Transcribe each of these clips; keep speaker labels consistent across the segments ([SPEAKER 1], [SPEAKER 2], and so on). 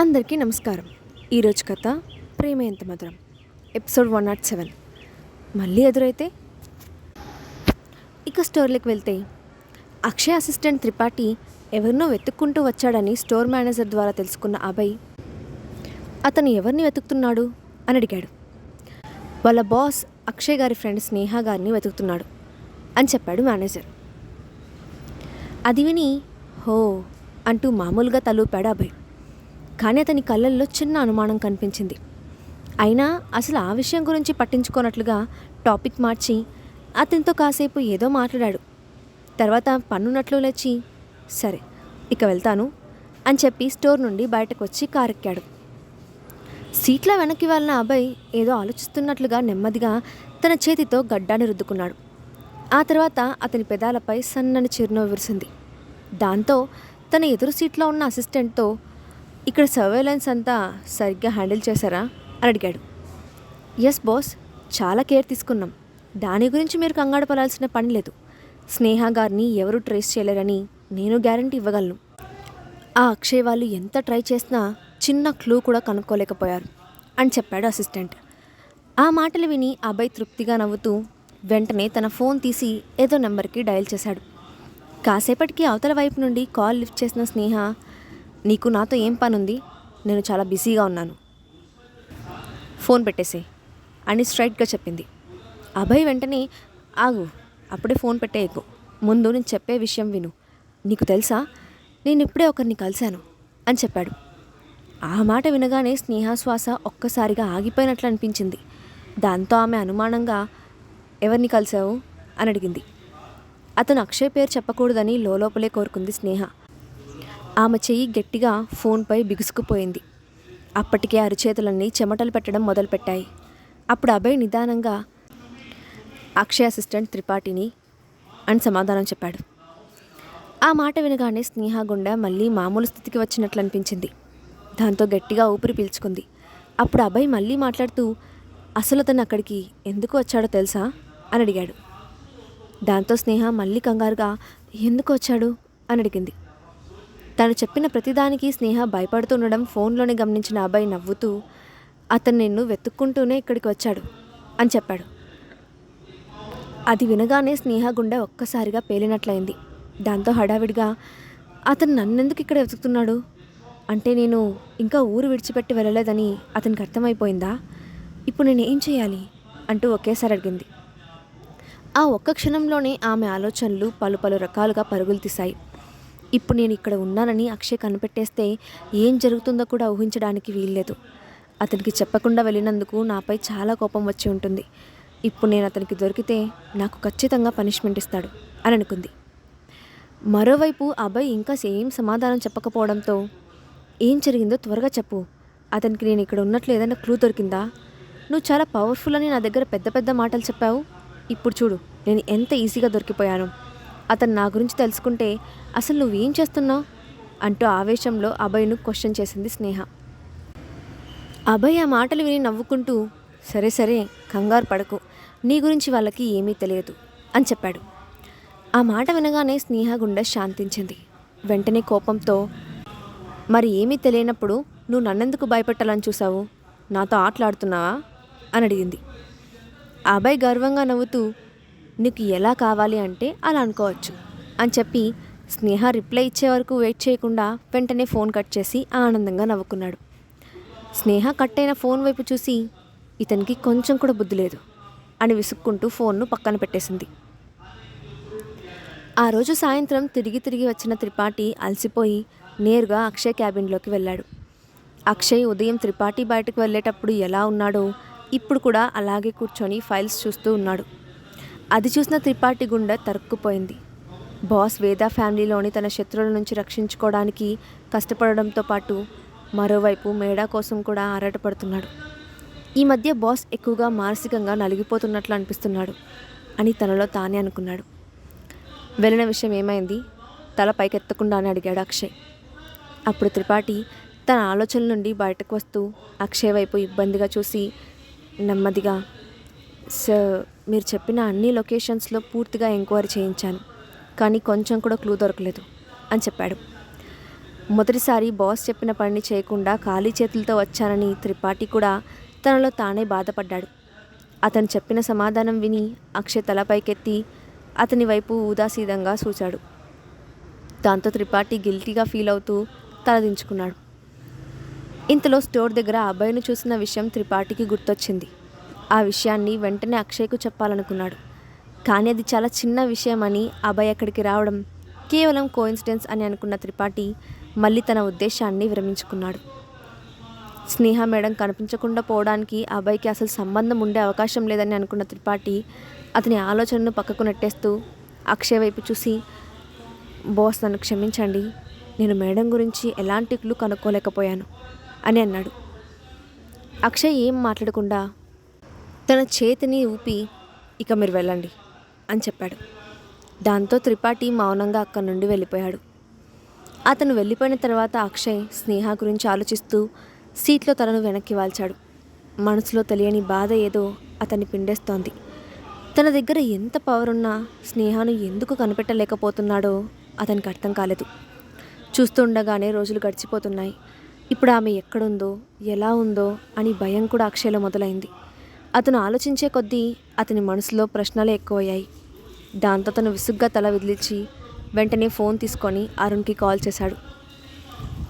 [SPEAKER 1] అందరికీ నమస్కారం. ఈరోజు కథ ప్రేమ ఎంత మధురం, ఎపిసోడ్ 107. మళ్ళీ ఎదురైతే. ఇక స్టోర్లోకి వెళ్తే అక్షయ్ అసిస్టెంట్ త్రిపాఠి ఎవరినో వెతుక్కుంటూ వచ్చాడని స్టోర్ మేనేజర్ ద్వారా తెలుసుకున్న అభయ్ అతను ఎవరిని వెతుకుతున్నాడు అని అడిగాడు. వాళ్ళ బాస్ అక్షయ్ గారి ఫ్రెండ్ స్నేహ గారిని వెతుకుతున్నాడు అని చెప్పాడు మేనేజర్. అది విని హో అంటూ మామూలుగా తలూపాడు అభయ్. కానీ అతని కళ్ళల్లో చిన్న అనుమానం కనిపించింది. అయినా అసలు ఆ విషయం గురించి పట్టించుకోనట్లుగా టాపిక్ మార్చి అతనితో కాసేపు ఏదో మాట్లాడాడు. తర్వాత పన్నున్నట్లు లేచి సరే ఇక వెళ్తాను అని చెప్పి స్టోర్ నుండి బయటకు వచ్చి కారెక్కాడు. సీట్ల వెనక్కి వెళ్ళిన అభయ్ ఏదో ఆలోచిస్తున్నట్లుగా నెమ్మదిగా తన చేతితో గడ్డాన్ని రుద్దుకున్నాడు. ఆ తర్వాత అతని పెదాలపై సన్నని చిరునవ్వు విరిసింది. దాంతో తన ఎదురు సీట్లో ఉన్న అసిస్టెంట్తో ఇక్కడ సర్వేలెన్స్ అంతా సరిగ్గా హ్యాండిల్ చేశారా అని అడిగాడు. ఎస్ బాస్, చాలా కేర్ తీసుకున్నాం. దాని గురించి మీరు కంగారు పడాల్సిన పని లేదు. స్నేహ గారిని ఎవరు ట్రేస్ చేయలేరని నేను గ్యారంటీ ఇవ్వగలను. ఆ అక్షయ్ వాళ్ళు ఎంత ట్రై చేసినా చిన్న క్లూ కూడా కనుక్కోలేకపోయారు అని చెప్పాడు అసిస్టెంట్. ఆ మాటలు విని అభయ్ తృప్తిగా నవ్వుతూ వెంటనే తన ఫోన్ తీసి ఏదో నెంబర్కి డయల్ చేశాడు. కాసేపటికి అవతల వైపు నుండి కాల్ లిఫ్ట్ చేసిన స్నేహ, నీకు నాతో ఏం పని ఉంది, నేను చాలా బిజీగా ఉన్నాను, ఫోన్ పెట్టేసే అని స్ట్రైట్గా చెప్పింది. అభయ్ వెంటనే ఆగు, అప్పుడే ఫోన్ పెట్టేయకు, ముందు నేను చెప్పే విషయం విను. నీకు తెలుసా, నేను ఇప్పుడే ఒకరిని కలిశాను అని చెప్పాడు. ఆ మాట వినగానే స్నేహ శ్వాస ఒక్కసారిగా ఆగిపోయినట్లు అనిపించింది. దాంతో ఆమె అనుమానంగా ఎవరిని కలిశావు అని అడిగింది. అతను అక్షయ్ పేరు చెప్పకూడదని లోపలే కోరుకుంది స్నేహ. ఆమె చెయ్యి గట్టిగా ఫోన్పై బిగుసుకుపోయింది. అప్పటికే అరిచేతులన్నీ చెమటలు పెట్టడం మొదలుపెట్టాయి. అప్పుడు అభయ్ నిదానంగా అక్షయ్ అసిస్టెంట్ త్రిపాఠిని అని సమాధానం చెప్పాడు. ఆ మాట వినగానే స్నేహ గుండె మళ్ళీ మామూలు స్థితికి వచ్చినట్లు అనిపించింది. దాంతో గట్టిగా ఊపిరి పీల్చుకుంది. అప్పుడు అభయ్ మళ్ళీ మాట్లాడుతూ అసలు అతను అక్కడికి ఎందుకు వచ్చాడో తెలుసా అని అడిగాడు. దాంతో స్నేహ మళ్ళీ కంగారుగా ఎందుకు వచ్చాడు అని అడిగింది. తను చెప్పిన ప్రతిదానికి స్నేహ భయపడుతుండడం ఫోన్లోనే గమనించిన అభయ్ నవ్వుతూ అతను నిన్ను వెతుక్కుంటూనే ఇక్కడికి వచ్చాడు అని చెప్పాడు. అది వినగానే స్నేహ గుండె ఒక్కసారిగా పేలినట్లయింది. దాంతో హడావిడిగా అతను నన్నెందుకు ఇక్కడ వెతుకుతున్నాడు అంటే నేను ఇంకా ఊరు విడిచిపెట్టి వెళ్ళలేదని అతనికి అర్థమైపోయిందా? ఇప్పుడు నేను ఏం చేయాలి అంటూ ఒకేసారి అడిగింది. ఆ ఒక్క క్షణంలోనే ఆమె ఆలోచనలు పలు రకాలుగా పరుగులు తీశాయి. ఇప్పుడు నేను ఇక్కడ ఉన్నానని అక్షయ్ కనిపెట్టేస్తే ఏం జరుగుతుందో కూడా ఊహించడానికి వీల్లేదు. అతనికి చెప్పకుండా వెళ్ళినందుకు నాపై చాలా కోపం వచ్చి ఉంటుంది. ఇప్పుడు నేను అతనికి దొరికితే నాకు ఖచ్చితంగా పనిష్మెంట్ ఇస్తాడు అని అనుకుంది. మరోవైపు అభయ్ ఇంకా ఏం సమాధానం చెప్పకపోవడంతో ఏం జరిగిందో త్వరగా చెప్పు, అతనికి నేను ఇక్కడ ఉన్నట్లు ఏదైనా క్లూ దొరికిందా? నువ్వు చాలా పవర్ఫుల్ అని నా దగ్గర పెద్ద పెద్ద మాటలు చెప్పావు. ఇప్పుడు చూడు నేను ఎంత ఈజీగా దొరికిపోయాను. అతను నా గురించి తెలుసుకుంటే అసలు నువ్వేం చేస్తున్నావు అంటూ ఆవేశంలో అభయ్ను క్వశ్చన్ చేసింది స్నేహ. అభయ్ ఆ మాటలు విని నవ్వుకుంటూ సరే సరే కంగారు పడకు, నీ గురించి వాళ్ళకి ఏమీ తెలియదు అని చెప్పాడు. ఆ మాట వినగానే స్నేహ గుండె శాంతించింది. వెంటనే కోపంతో మరి ఏమీ తెలియనప్పుడు నువ్వు నన్నెందుకు భయపెట్టాలని చూసావు, నాతో ఆటలాడుతున్నావా అని అడిగింది. అభయ్ గర్వంగా నవ్వుతూ నీకు ఎలా కావాలి అంటే అలా అనుకోవచ్చు అని చెప్పి స్నేహ రిప్లై ఇచ్చే వరకు వెయిట్ చేయకుండా వెంటనే ఫోన్ కట్ చేసి ఆనందంగా నవ్వుకున్నాడు. స్నేహ కట్ అయిన ఫోన్ వైపు చూసి ఇతనికి కొంచెం కూడా బుద్ధి లేదు అని విసుక్కుంటూ ఫోన్ను పక్కన పెట్టేసింది. ఆ రోజు సాయంత్రం తిరిగి వచ్చిన త్రిపాఠి అలసిపోయి నేరుగా అక్షయ్ క్యాబిన్లోకి వెళ్ళాడు. అక్షయ్ ఉదయం త్రిపాఠి బయటకు వెళ్ళేటప్పుడు ఎలా ఉన్నాడో ఇప్పుడు కూడా అలాగే కూర్చొని ఫైల్స్ చూస్తూ ఉన్నాడు. అది చూసిన త్రిపాఠి గుండె తరుక్కుపోయింది. బాస్ వేద ఫ్యామిలీలోని తన శత్రువుల నుంచి రక్షించుకోవడానికి కష్టపడడంతో పాటు మరోవైపు మేడా కోసం కూడా ఆరాటపడుతున్నాడు. ఈ మధ్య బాస్ ఎక్కువగా మానసికంగా నలిగిపోతున్నట్లు అనిపిస్తున్నాడు అని తనలో తానే అనుకున్నాడు. వెళ్ళిన విషయం ఏమైంది, తల పైకెత్తకుండానే అడిగాడు అక్షయ్. అప్పుడు త్రిపాఠి తన ఆలోచనల నుండి బయటకు వస్తూ అక్షయ్ వైపు ఇబ్బందిగా చూసి నెమ్మదిగా సార్, మీరు చెప్పిన అన్ని లొకేషన్స్లో పూర్తిగా ఎంక్వైరీ చేయించాను, కానీ కొంచెం కూడా క్లూ దొరకలేదు అని చెప్పాడు. మొదటిసారి బాస్ చెప్పిన పనిని చేయకుండా ఖాళీ చేతులతో వచ్చానని త్రిపాఠి కూడా తనలో తానే బాధపడ్డాడు. అతను చెప్పిన సమాధానం విని అక్షయ్ తలపైకెత్తి అతని వైపు ఉదాసీనంగా చూశాడు. దాంతో త్రిపాఠి గిల్టీగా ఫీల్ అవుతూ తలదించుకున్నాడు. ఇంతలో స్టోర్ దగ్గర అభయ్ను చూసిన విషయం త్రిపాఠికి గుర్తొచ్చింది. ఆ విషయాన్ని వెంటనే అక్షయ్కు చెప్పాలనుకున్నాడు. కానీ అది చాలా చిన్న విషయం అని అభయ్ అక్కడికి రావడం కేవలం కోఇన్సిడెన్స్ అని అనుకున్న త్రిపాఠి మళ్ళీ తన ఉద్దేశాన్ని విరమించుకున్నాడు. స్నేహ మేడం కనిపించకుండా పోవడానికి అభయ్కి అసలు సంబంధం ఉండే అవకాశం లేదని అనుకున్న త్రిపాఠి అతని ఆలోచనను పక్కకు నెట్టేస్తూ అక్షయ్ వైపు చూసి, బాస్ నన్ను క్షమించండి, నేను మేడం గురించి ఎలాంటి క్లూ కనుక్కోలేకపోయాను అని అన్నాడు. అక్షయ్ ఏం మాట్లాడకుండా తన చేతిని ఊపి ఇక మీరు వెళ్ళండి అని చెప్పాడు. దాంతో త్రిపాఠి మౌనంగా అక్కడి నుండి వెళ్ళిపోయాడు. అతను వెళ్ళిపోయిన తర్వాత అక్షయ్ స్నేహ గురించి ఆలోచిస్తూ సీట్లో తనను వెనక్కి వాల్చాడు. మనసులో తెలియని బాధ ఏదో అతన్ని పిండేస్తోంది. తన దగ్గర ఎంత పవర్ ఉన్నా స్నేహను ఎందుకు కనిపెట్టలేకపోతున్నాడో అతనికి అర్థం కాలేదు. చూస్తుండగానే రోజులు గడిచిపోతున్నాయి. ఇప్పుడు ఆమె ఎక్కడుందో ఎలా ఉందో అని భయం కూడా అక్షయ్లో మొదలైంది. అతను ఆలోచించే కొద్దీ అతని మనసులో ప్రశ్నలే ఎక్కువయ్యాయి. దాంతో తను విసుగ్గా తల విదిలించి వెంటనే ఫోన్ తీసుకొని అరుణ్కి కాల్ చేశాడు.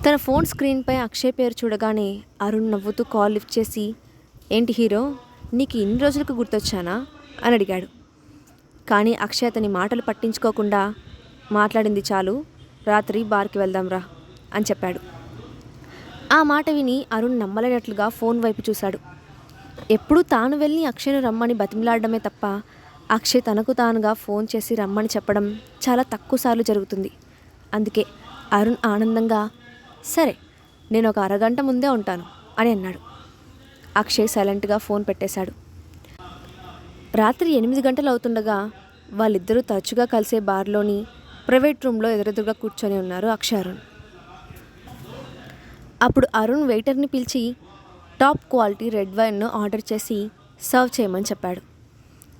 [SPEAKER 1] తన ఫోన్ స్క్రీన్పై అక్షయ్ పేరు చూడగానే అరుణ్ నవ్వుతూ కాల్ లిఫ్ట్ చేసి, ఏంటి హీరో, నీకు ఇన్ని రోజులకు గుర్తొచ్చానా అని అడిగాడు. కానీ అక్షయ్ అతని మాటలు పట్టించుకోకుండా, మాట్లాడింది చాలు, రాత్రి బార్కి వెళ్దాంరా అని చెప్పాడు. ఆ మాట విని అరుణ్ నమ్మలేనట్లుగా ఫోన్ వైపు చూశాడు. ఎప్పుడూ తాను వెళ్ళి అక్షయ్ను రమ్మని బతిమలాడడమే తప్ప అక్షయ్ తనకు తానుగా ఫోన్ చేసి రమ్మని చెప్పడం చాలా తక్కువసార్లు జరుగుతుంది. అందుకే అరుణ్ ఆనందంగా, సరే నేను ఒక అరగంట ముందే ఉంటాను అని అన్నాడు. అక్షయ్ సైలెంట్గా ఫోన్ పెట్టేశాడు. రాత్రి 8 గంటలు అవుతుండగా వాళ్ళిద్దరూ తరచుగా కలిసే బార్లోని ప్రైవేట్ రూమ్లో ఎదురెదురుగా కూర్చొని ఉన్నారు అక్షయ్ అరుణ్. అప్పుడు అరుణ్ వెయిటర్ని పిలిచి టాప్ క్వాలిటీ రెడ్ వైన్ను ఆర్డర్ చేసి సర్వ్ చేయమని చెప్పాడు.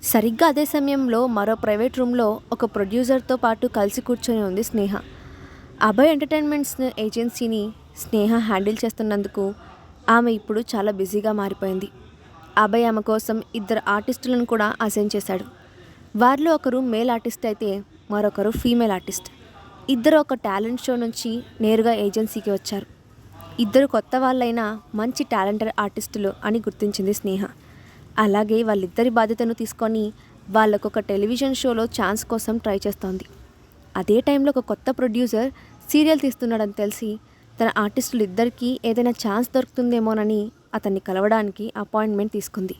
[SPEAKER 1] సరిగ్గా అదే సమయంలో మరో ప్రైవేట్ రూమ్లో ఒక ప్రొడ్యూసర్తో పాటు కలిసి కూర్చొని ఉంది స్నేహ. అభయ్ ఎంటర్టైన్మెంట్స్ ఏజెన్సీని స్నేహ హ్యాండిల్ చేస్తున్నందుకు ఆమె ఇప్పుడు చాలా బిజీగా మారిపోయింది. అభయ్ ఆమె కోసం 2 ఆర్టిస్టులను కూడా అసైన్ చేశాడు. వారిలో ఒకరు మేల్ ఆర్టిస్ట్ అయితే మరొకరు ఫీమేల్ ఆర్టిస్ట్. ఇద్దరు ఒక టాలెంట్ షో నుంచి నేరుగా ఏజెన్సీకి వచ్చారు. ఇద్దరు కొత్త వాళ్ళైనా మంచి టాలెంటెడ్ ఆర్టిస్టులు అని గుర్తించింది స్నేహ. అలాగే వాళ్ళిద్దరి బాధ్యతను తీసుకొని వాళ్ళకొక టెలివిజన్ షోలో ఛాన్స్ కోసం ట్రై చేస్తోంది. అదే టైంలో ఒక కొత్త ప్రొడ్యూసర్ సీరియల్ తీస్తున్నాడని తెలిసి తన ఆర్టిస్టులు ఇద్దరికీ ఏదైనా ఛాన్స్ దొరుకుతుందేమోనని అతన్ని కలవడానికి అపాయింట్మెంట్ తీసుకుంది.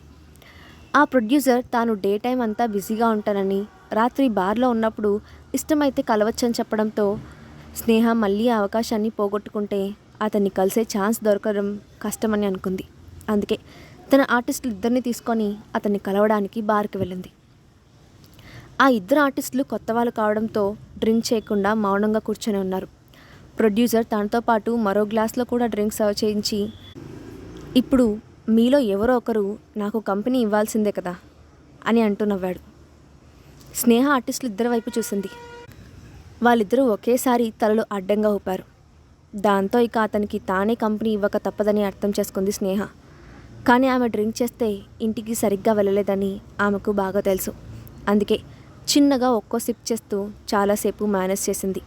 [SPEAKER 1] ఆ ప్రొడ్యూసర్ తాను డే టైం అంతా బిజీగా ఉంటానని, రాత్రి బార్లో ఉన్నప్పుడు ఇష్టమైతే కలవచ్చని చెప్పడంతో స్నేహ మళ్ళీ ఆ అవకాశాన్ని పోగొట్టుకుంటే అతన్ని కలిసే ఛాన్స్ దొరకడం కష్టమని అనుకుంది. అందుకే తన ఆర్టిస్టులు ఇద్దరిని తీసుకొని అతన్ని కలవడానికి బార్కి వెళ్ళింది. ఆ 2 ఆర్టిస్టులు కొత్త వాళ్ళు కావడంతో డ్రింక్ చేయకుండా మౌనంగా కూర్చొని ఉన్నారు. ప్రొడ్యూసర్ తనతో పాటు మరో గ్లాస్లో కూడా డ్రింక్ సర్వ్ చేయించి, ఇప్పుడు మీలో ఎవరో ఒకరు నాకు కంపెనీ ఇవ్వాల్సిందే కదా అని అంటూ నవ్వాడు. స్నేహ ఆర్టిస్టులు ఇద్దరి వైపు చూసింది. వాళ్ళిద్దరూ ఒకేసారి తలలు అడ్డంగా ఊపారు. దాంతో ఇక అతనికి తానే కంపెనీ ఇవ్వక తప్పదని అర్థం చేసుకుంది స్నేహ. కానీ ఆమె డ్రింక్ చేస్తే ఇంటికి సరిగ్గా వెళ్ళలేదని ఆమెకు బాగా తెలుసు. అందుకే చిన్నగా ఒక్కో సిప్ చేస్తూ చాలాసేపు మేనేజ్ చేసింది.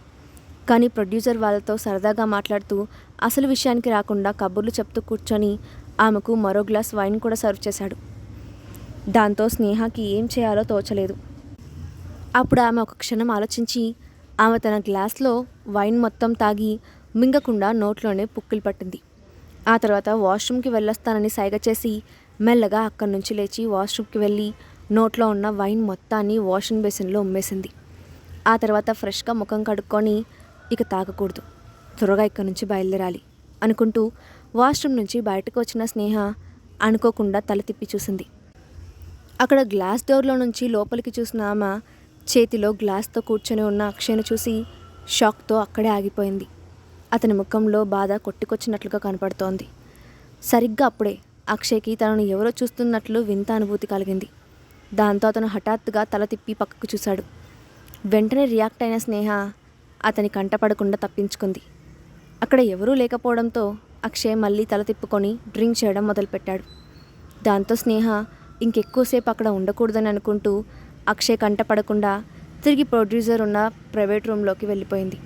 [SPEAKER 1] కానీ ప్రొడ్యూసర్ వాళ్ళతో సరదాగా మాట్లాడుతూ అసలు విషయానికి రాకుండా కబుర్లు చెప్తూ కూర్చొని ఆమెకు మరో గ్లాస్ వైన్ కూడా సర్వ్ చేశాడు. దాంతో స్నేహకి ఏం చేయాలో తోచలేదు. అప్పుడు ఆమె ఒక క్షణం ఆలోచించి ఆమె తన గ్లాస్లో వైన్ మొత్తం తాగి మింగకుండా నోట్లోనే పుక్కిలు పట్టింది. ఆ తర్వాత వాష్రూమ్కి వెళ్ళొస్తానని సైగ చేసి మెల్లగా అక్కడి నుంచి లేచి వాష్రూమ్కి వెళ్ళి నోట్లో ఉన్న వైన్ మొత్తాన్ని వాషింగ్ బేసిన్లో ఉమ్మేసింది. ఆ తర్వాత ఫ్రెష్గా ముఖం కడుక్కొని ఇక తాగకూడదు, త్వరగా ఇక్కడి నుంచి బయలుదేరాలి అనుకుంటూ వాష్రూమ్ నుంచి బయటకు వచ్చిన స్నేహ అనుకోకుండా తల తిప్పి చూసింది. అక్కడ గ్లాస్ డోర్లో నుంచి లోపలికి చూసిన ఆమె చేతిలో గ్లాస్తో కూర్చొని ఉన్న అక్షయ్ను చూసి షాక్తో అక్కడే ఆగిపోయింది. అతని ముఖంలో బాధ కొట్టుకొచ్చినట్లుగా కనపడుతోంది. సరిగ్గా అప్పుడే అక్షయ్కి తనను ఎవరో చూస్తున్నట్లు వింత అనుభూతి కలిగింది. దాంతో అతను హఠాత్తుగా తల తిప్పి పక్కకు చూశాడు. వెంటనే రియాక్ట్ అయిన స్నేహ అతని కంటపడకుండా తప్పించుకుంది. అక్కడ ఎవరూ లేకపోవడంతో అక్షయ్ మళ్ళీ తల తిప్పుకొని డ్రింక్ చేయడం మొదలుపెట్టాడు. దాంతో స్నేహ ఇంకెక్కువసేపు అక్కడ ఉండకూడదని అనుకుంటూ అక్షయ్ కంటపడకుండా తిరిగి ప్రొడ్యూసర్ ఉన్న ప్రైవేట్ రూమ్లోకి వెళ్ళిపోయింది.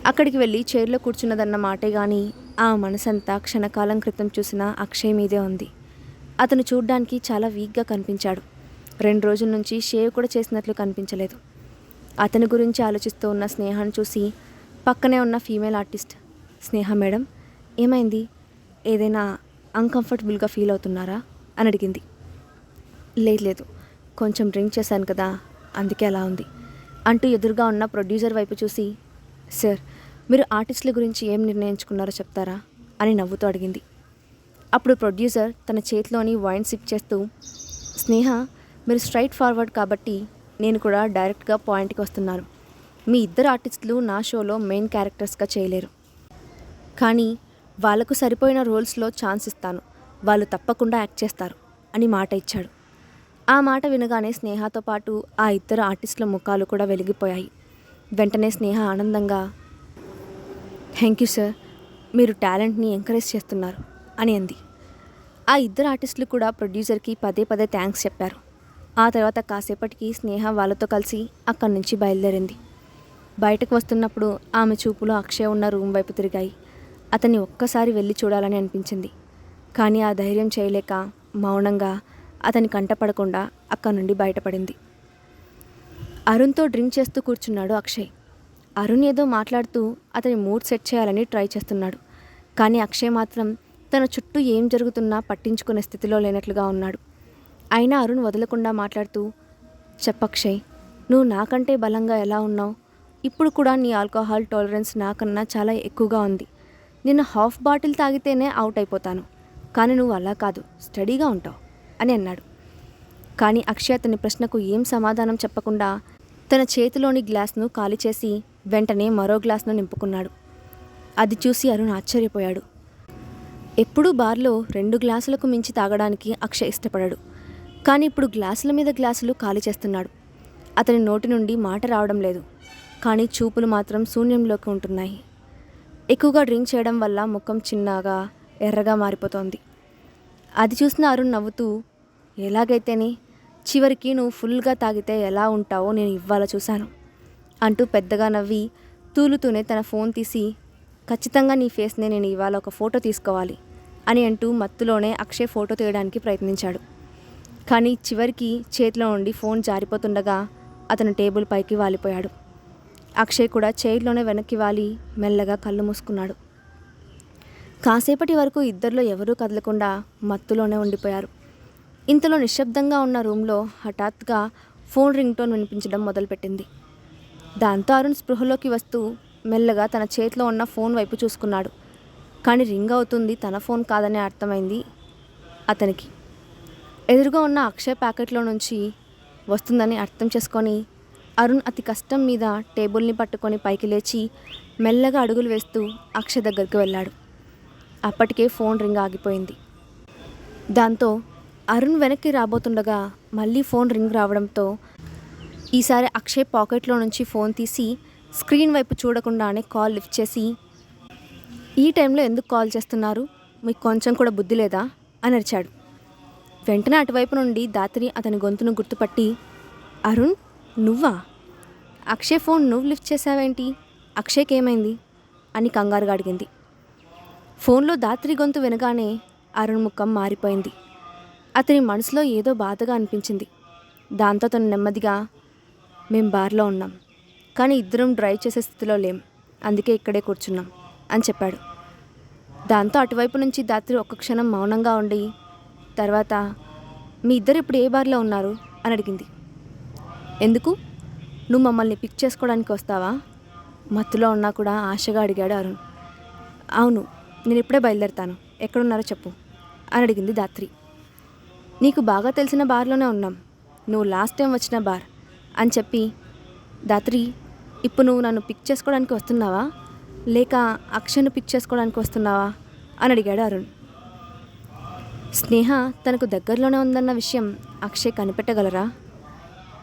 [SPEAKER 1] అక్కడికి వెళ్ళి చైర్లో కూర్చున్నదన్న మాటే కానీ ఆ మనసంతా క్షణకాలం క్రితం చూసిన అక్షయ్ మీదే ఉంది. అతను చూడ్డానికి చాలా వీక్గా కనిపించాడు. 2 రోజుల నుంచి షేవ్ కూడా చేసినట్లు కనిపించలేదు. అతని గురించి ఆలోచిస్తూ ఉన్న స్నేహాన్ని చూసి పక్కనే ఉన్న ఫీమేల్ ఆర్టిస్ట్, స్నేహ మేడం ఏమైంది, ఏదైనా అన్కంఫర్టబుల్గా ఫీల్ అవుతున్నారా అని అడిగింది. లేదు, కొంచెం డ్రింక్ చేశాను కదా, అందుకే అలా ఉంది అంటూ ఎదురుగా ఉన్న ప్రొడ్యూసర్ వైపు చూసి, సార్ మీరు ఆర్టిస్టుల గురించి ఏం నిర్ణయించుకున్నారో చెప్తారా అని నవ్వుతూ అడిగింది. అప్పుడు ప్రొడ్యూసర్ తన చేతిలోని వైన్ సిప్ చేస్తూ, స్నేహ మీరు స్ట్రైట్ ఫార్వర్డ్ కాబట్టి నేను కూడా డైరెక్ట్గా పాయింట్కి వస్తున్నాను. మీ ఇద్దరు ఆర్టిస్టులు నా షోలో మెయిన్ క్యారెక్టర్స్గా చేయలేరు, కానీ వాళ్లకు సరిపోయిన రోల్స్లో ఛాన్స్ ఇస్తాను, వాళ్ళు తప్పకుండా యాక్ట్ చేస్తారు అని మాట ఇచ్చాడు. ఆ మాట వినగానే స్నేహతో పాటు ఆ ఇద్దరు ఆర్టిస్టుల ముఖాలు కూడా వెలిగిపోయాయి. వెంటనే స్నేహ ఆనందంగా, థ్యాంక్ యూ సార్, మీరు టాలెంట్ని ఎంకరేజ్ చేస్తున్నారు అని అంది. ఆ ఇద్దరు ఆర్టిస్టులు కూడా ప్రొడ్యూసర్కి పదే పదే థ్యాంక్స్ చెప్పారు. ఆ తర్వాత కాసేపటికి స్నేహ వాళ్ళతో కలిసి అక్కడి నుంచి బయలుదేరింది. బయటకు వస్తున్నప్పుడు ఆమె చూపులో అక్షయ్ ఉన్న రూమ్ వైపు తిరిగాయి. అతన్ని ఒక్కసారి వెళ్ళి చూడాలని అనిపించింది, కానీ ఆ ధైర్యం చేయలేక మౌనంగా అతని కంటపడకుండా అక్కడి నుండి బయటపడింది. అరుణ్తో డ్రింక్ చేస్తూ కూర్చున్నాడు అక్షయ్. అరుణ్ ఏదో మాట్లాడుతూ అతని మూడ్ సెట్ చేయాలని ట్రై చేస్తున్నాడు. కానీ అక్షయ్ మాత్రం తన చుట్టూ ఏం జరుగుతున్నా పట్టించుకునే స్థితిలో లేనట్లుగా ఉన్నాడు. అయినా అరుణ్ వదలకుండా మాట్లాడుతూ, చెప్పక్షయ్, నువ్వు నాకంటే బలంగా ఎలా ఉన్నావు? ఇప్పుడు కూడా నీ ఆల్కహాల్ టాలరెన్స్ నాకన్నా చాలా ఎక్కువగా ఉంది. నిన్న హాఫ్ బాటిల్ తాగితేనే అవుట్ అయిపోతాను, కానీ నువ్వు అలా కాదు, స్టడీగా ఉంటావు అని అన్నాడు. కానీ అక్షయ్ అతని ప్రశ్నకు ఏం సమాధానం చెప్పకుండా తన చేతిలోని గ్లాస్ను ఖాళీ చేసి వెంటనే మరో గ్లాస్ను నింపుకున్నాడు. అది చూసి అరుణ్ ఆశ్చర్యపోయాడు. ఎప్పుడూ బార్లో 2 గ్లాసులకు మించి తాగడానికి అక్షయ్ ఇష్టపడాడు. కానీ ఇప్పుడు గ్లాసుల మీద గ్లాసులు ఖాళీ చేస్తున్నాడు. అతని నోటి నుండి మాట రావడం లేదు, కానీ చూపులు మాత్రం శూన్యంలోకి ఉంటున్నాయి. ఎక్కువగా డ్రింక్ చేయడం వల్ల ముఖం చిన్నగా ఎర్రగా మారిపోతోంది. అది చూసిన అరుణ్ నవ్వుతూ, ఎలాగైతేనే చివరికి నువ్వు ఫుల్గా తాగితే ఎలా ఉంటావో నేను ఇవాళ చూశాను అంటూ పెద్దగా నవ్వి తూలుతూనే తన ఫోన్ తీసి, ఖచ్చితంగా నీ ఫేస్నే నేను ఇవాళ ఒక ఫోటో తీసుకోవాలి అని అంటూ మత్తులోనే అక్షయ్ ఫోటో తీయడానికి ప్రయత్నించాడు. కానీ చివరికి చేతిలో నుండి ఫోన్ జారిపోతుండగా అతను టేబుల్ పైకి వాలిపోయాడు. అక్షయ్ కూడా చైర్లోనే వెనక్కి వాలి మెల్లగా కళ్ళు మూసుకున్నాడు. కాసేపటి వరకు ఇద్దరిలో ఎవరూ కదలకుండా మత్తులోనే ఉండిపోయారు. ఇంతలో నిశ్శబ్దంగా ఉన్న రూమ్లో హఠాత్తుగా ఫోన్ రింగ్ టోన్ వినిపించడం మొదలుపెట్టింది. దాంతో అరుణ్ స్పృహలోకి వస్తూ మెల్లగా తన చేతిలో ఉన్న ఫోన్ వైపు చూసుకున్నాడు. కానీ రింగ్ అవుతుంది తన ఫోన్ కాదని అర్థమైంది అతనికి. ఎదురుగా ఉన్న అక్షయ్ ప్యాకెట్లో నుంచి వస్తుందని అర్థం చేసుకొని అరుణ్ అతి కష్టం మీద టేబుల్ని పట్టుకొని పైకి లేచి మెల్లగా అడుగులు వేస్తూ అక్షయ్ దగ్గరికి వెళ్ళాడు. అప్పటికే ఫోన్ రింగ్ ఆగిపోయింది. దాంతో అరుణ్ వెనక్కి రాబోతుండగా మళ్ళీ ఫోన్ రింగ్ రావడంతో ఈసారి అక్షయ్ పాకెట్లో నుంచి ఫోన్ తీసి స్క్రీన్ వైపు చూడకుండానే కాల్ లిఫ్ట్ చేసి, ఈ టైంలో ఎందుకు కాల్ చేస్తున్నారు, మీకు కొంచెం కూడా బుద్ధి లేదా అని అరిచాడు. వెంటనే అటువైపు నుండి దాత్రి అతని గొంతును గుర్తుపట్టి, అరుణ్ నువ్వా? అక్షయ్ ఫోన్ నువ్వు లిఫ్ట్ చేసావేంటి, అక్షయ్కి ఏమైంది అని కంగారుగా అడిగింది. ఫోన్లో దాత్రి గొంతు వినగానే అరుణ్ ముఖం మారిపోయింది. అతని మనసులో ఏదో బాధగా అనిపించింది. దాంతో అతను నెమ్మదిగా, మేం బార్లో ఉన్నాం, కానీ ఇద్దరం డ్రైవ్ చేసే స్థితిలో లేం, అందుకే ఇక్కడే కూర్చున్నాం అని చెప్పాడు. దాంతో అటువైపు నుంచి దాత్రి ఒక్క క్షణం మౌనంగా ఉండి తర్వాత, మీ ఇద్దరు ఇప్పుడు ఏ బార్లో ఉన్నారు అని అడిగింది. ఎందుకు, నువ్వు మమ్మల్ని పిక్ చేసుకోవడానికి వస్తావా? మత్తులో ఉన్నా కూడా ఆశగా అడిగాడు అరుణ్. అవును, నేను ఇప్పుడే బయలుదేరుతాను, ఎక్కడున్నారో చెప్పు అని అడిగింది దాత్రి. నీకు బాగా తెలిసిన బార్లోనే ఉన్నాం, నువ్వు లాస్ట్ టైం వచ్చిన బార్ అని చెప్పి, దాత్రి ఇప్పుడు నువ్వు నన్ను పిక్ చేసుకోవడానికి వస్తున్నావా లేక అక్షయ్ను పిక్ చేసుకోవడానికి వస్తున్నావా అని అడిగాడు అరుణ్. స్నేహ తనకు దగ్గరలోనే ఉందన్న విషయం అక్షయ్ కనిపెట్టగలరా?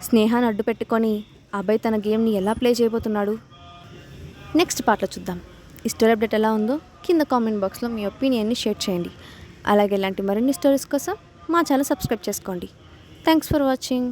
[SPEAKER 1] స్నేహాన్ని అడ్డు పెట్టుకొని అభయ్ తన గేమ్ని ఎలా ప్లే చేయబోతున్నాడు? నెక్స్ట్ పార్ట్లో చూద్దాం. ఈ స్టోరీ అప్డేట్ ఎలా ఉందో కింద కామెంట్ బాక్స్లో మీ ఒపీనియన్ని షేర్ చేయండి. అలాగే ఇలాంటి మరిన్ని స్టోరీస్ కోసం మా ఛానల్ సబ్స్క్రైబ్ చేసుకోండి. Thanks for watching.